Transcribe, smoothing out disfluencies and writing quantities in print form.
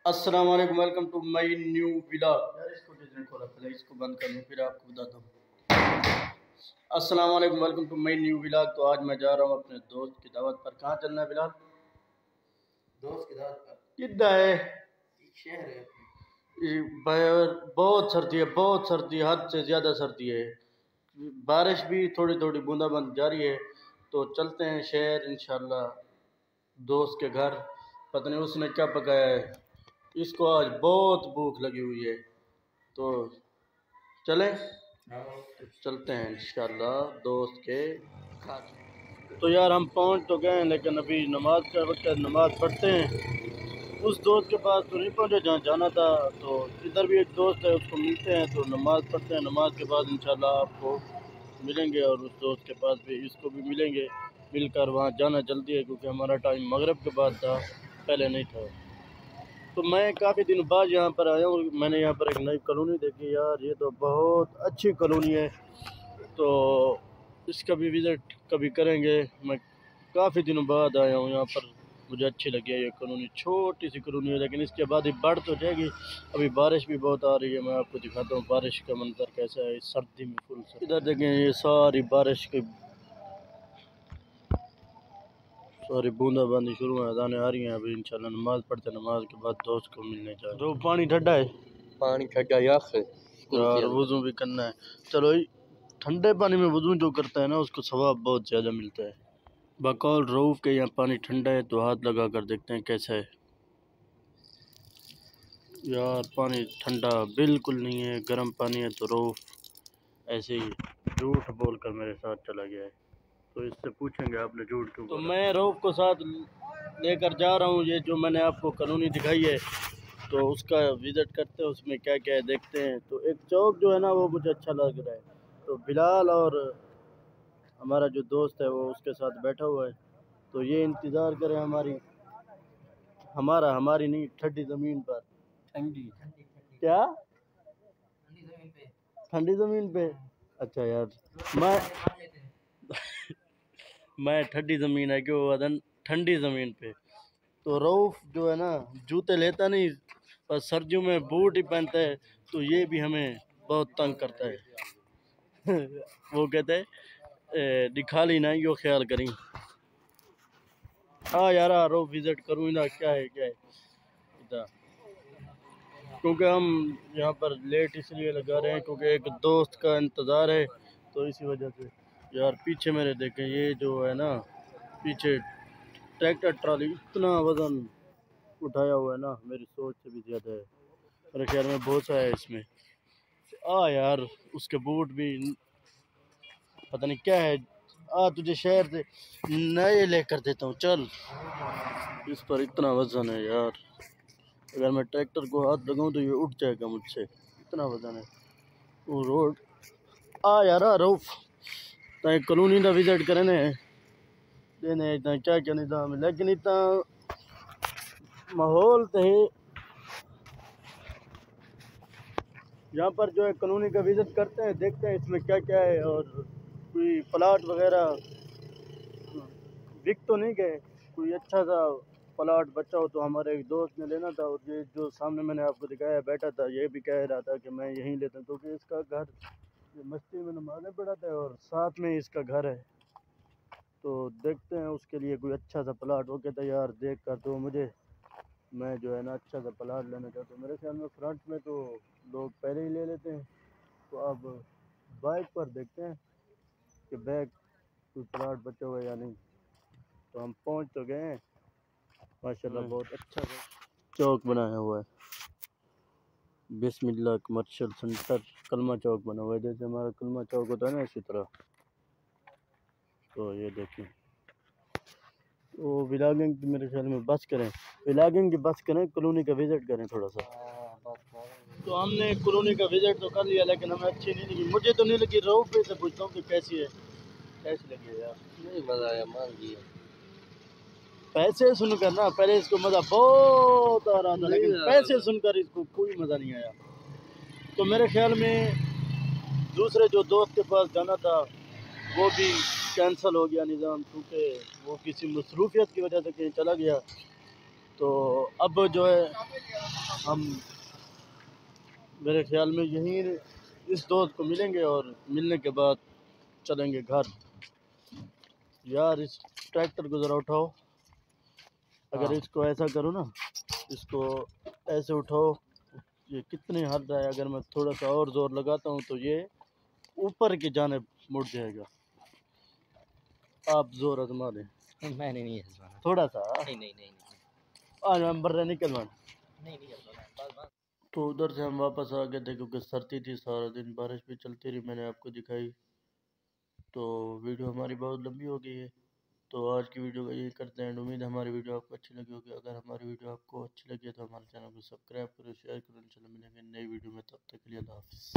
अस्सलाम वालेकुम, welcome to my new vlog. यार इसको किसने खोला, पहले इसको बंद कर लूँ फिर आपको बताता हूँ। अस्सलाम वालेकुम, welcome to my new vlog. तो आज मैं जा रहा हूँ अपने दोस्त की दावत पर। कहाँ चलना है बिलाल? दोस्त की दावत पर। किधर है? शहर है बाहर। बहुत सर्दी है, बहुत सर्दी है, हद से ज़्यादा सर्दी है। बारिश भी थोड़ी थोड़ी बूंदाबांदी जारी है। तो चलते हैं शहर इंशाल्लाह दोस्त के घर। पता नहीं उसने क्या पकाया है, इसको आज बहुत भूख लगी हुई है। तो चलें, तो चलते हैं इंशाल्लाह दोस्त के घर। तो यार हम पहुंच तो गए हैं, लेकिन अभी नमाज का वक्त है, नमाज पढ़ते हैं। उस दोस्त के पास तो नहीं पहुंचे जहाँ जाना था, तो इधर भी एक दोस्त है, उसको मिलते हैं। तो नमाज पढ़ते हैं, नमाज के बाद इंशाल्लाह आपको मिलेंगे और उस दोस्त के पास भी इसको भी मिलेंगे। मिलकर वहाँ जाना जल्दी है, क्योंकि हमारा टाइम मगरिब के बाद था, पहले नहीं था। तो मैं काफ़ी दिन बाद यहाँ पर आया हूँ। मैंने यहाँ पर एक नई कॉलोनी देखी यार, ये तो बहुत अच्छी कॉलोनी है। तो इसका भी विज़िट कभी करेंगे। मैं काफ़ी दिनों बाद आया हूँ यहाँ पर, मुझे अच्छी लगी है ये कॉलोनी। छोटी सी कॉलोनी है, लेकिन इसके बाद ही बढ़ तो जाएगी। अभी बारिश भी बहुत आ रही है, मैं आपको दिखाता हूँ बारिश का मंजर कैसा है इस सर्दी में। फुल से इधर देखें, ये सारी बारिश की सारी बूंदाबांदी शुरू है, अज़ानें आ रही हैं। अभी इंशाल्लाह नमाज पढ़ते, नमाज के बाद दोस्त को मिलने जाए। तो पानी ठंडा है, पानी ठंडा यार वज़ू भी करना है। चलो, ठंडे पानी में वज़ू जो करता है ना, उसको सवाब बहुत ज़्यादा मिलता है। बकौल रऊफ़ के यहाँ पानी ठंडा है, तो हाथ लगा कर देखते हैं कैसा है। यार पानी ठंडा बिल्कुल नहीं है, गर्म पानी है। तो रऊफ़ ऐसे ही झूठ बोल कर मेरे साथ चला गया है, तो इससे पूछेंगे आपने झूठ क्यों बोला। तो मैं रऊफ़ को साथ लेकर जा रहा हूँ। ये जो मैंने आपको कॉलोनी दिखाई है, तो उसका विज़िट करते हैं, उसमें क्या क्या है देखते हैं। तो एक चौक जो है ना, वो मुझे अच्छा लग रहा है। तो बिलाल और हमारा जो दोस्त है वो उसके साथ बैठा हुआ है। तो ये इंतज़ार करें हमारी नहीं, ठंडी ज़मीन पर। ठंडी क्या? ठंडी ज़मीन पे। अच्छा यार, मैं मैं ठंडी ज़मीन है क्यों वदन, ठंडी ज़मीन पे। तो रऊफ़ जो है ना, जूते लेता नहीं, पर सर्दियों में बूट ही पहनता है। तो ये भी हमें बहुत तंग करता है। वो कहते हैं दिखा ली ना, यो ख्याल करी। हाँ यार, रऊफ़ विज़िट करूँ ना, क्या है इधर। क्योंकि हम यहाँ पर लेट इसलिए लगा रहे हैं, क्योंकि एक दोस्त का इंतज़ार है, तो इसी वजह से। यार पीछे मेरे देखें, ये जो है ना, पीछे ट्रैक्टर ट्राली इतना वज़न उठाया हुआ है ना, मेरी सोच से भी ज़्यादा है। मेरे ख्याल में बहुत सा है इसमें। यार उसके बूट भी पता नहीं क्या है। तुझे शहर से नए लेकर देता हूँ, चल। इस पर इतना वज़न है यार, अगर मैं ट्रैक्टर को हाथ लगाऊं तो ये उठ जाएगा मुझसे, इतना वज़न है। वो रोड यार रऊफ़ तां कॉलोनी का विज़िट करें देने इतना क्या क्या निज़ाम है, लेकिन इतना माहौल तो है यहाँ पर। जो है कॉलोनी का विज़िट करते हैं, देखते हैं इसमें क्या क्या है। और कोई प्लाट वगैरह बिक तो नहीं गए, कोई अच्छा सा प्लाट बचा हो तो हमारे एक दोस्त ने लेना था। और ये जो सामने मैंने आपको दिखाया बैठा था, ये भी कह रहा था कि मैं यहीं लेता हूँ, क्योंकि इसका घर ये मस्जिद में नमाज़ें पढ़ाता है और साथ में इसका घर है। तो देखते हैं उसके लिए कोई अच्छा सा प्लाट। वो कहता है यार देख कर दो मुझे, मैं जो है ना अच्छा सा प्लाट लेना चाहता हूँ। मेरे ख्याल में फ्रंट में तो लोग पहले ही ले लेते हैं। तो अब बाइक पर देखते हैं कि बैक कोई प्लाट बचा हुआ है या नहीं। तो हम पहुँच तो गए हैं माशाल्लाह, बहुत अच्छा चौक बनाया हुआ है। बिस्मिल्लाह कमर्शियल सेंटर कलमा चौक बना हुआ है, जैसे हमारा कलमा चौक होता है ना, इसी तरह। तो ये देखें, वो व्लॉगिंग की मेरे ख्याल में बस करें, व्लॉगिंग की बस करें, कॉलोनी का विज़िट करें थोड़ा सा। तो हमने कॉलोनी का विज़िट तो कर लिया, लेकिन हमें अच्छी नहीं लगी। मुझे तो नहीं लगी, रऊफ़ पे से पूछता हूँ कि कैसी है, कैसी लगी है यार। नहीं मजा आया, मान लिया। पैसे सुनकर ना, पहले इसको मज़ा बहुत आ रहा था, लेकिन पैसे सुनकर इसको कोई मज़ा नहीं आया। तो मेरे ख्याल में दूसरे जो दोस्त के पास जाना था वो भी कैंसिल हो गया निज़ाम, क्योंकि वो किसी मसरूफियत की वजह से कहीं चला गया। तो अब जो है हम मेरे ख्याल में यहीं इस दोस्त को मिलेंगे और मिलने के बाद चलेंगे घर। यार इस ट्रैक्टर को ज़रा उठाओ। अगर इसको ऐसा करो ना, इसको ऐसे उठाओ, ये कितनी हद है। अगर मैं थोड़ा सा और ज़ोर लगाता हूँ तो ये ऊपर की जानिब मुड़ जाएगा। आप जोर आजमा दें। मैंने नहीं आजमाना। थोड़ा सा नहीं आज हम बर्रे निकल मान। नहीं आजमाना। तो उधर से हम वापस आ गए थे क्योंकि सर्दी थी, सारा दिन बारिश भी चलती रही, मैंने आपको दिखाई। तो वीडियो हमारी बहुत लंबी हो गई है, तो आज की वीडियो का यही करते हैं। उम्मीद है हमारी वीडियो आपको अच्छी लगी होगी। अगर हमारी वीडियो आपको अच्छी लगी है तो हमारे चैनल को सब्सक्राइब करो, शेयर करो। इंशाल्लाह मिलेंगे नई वीडियो में, तब तक के लिए अल्लाह हाफ़िज़।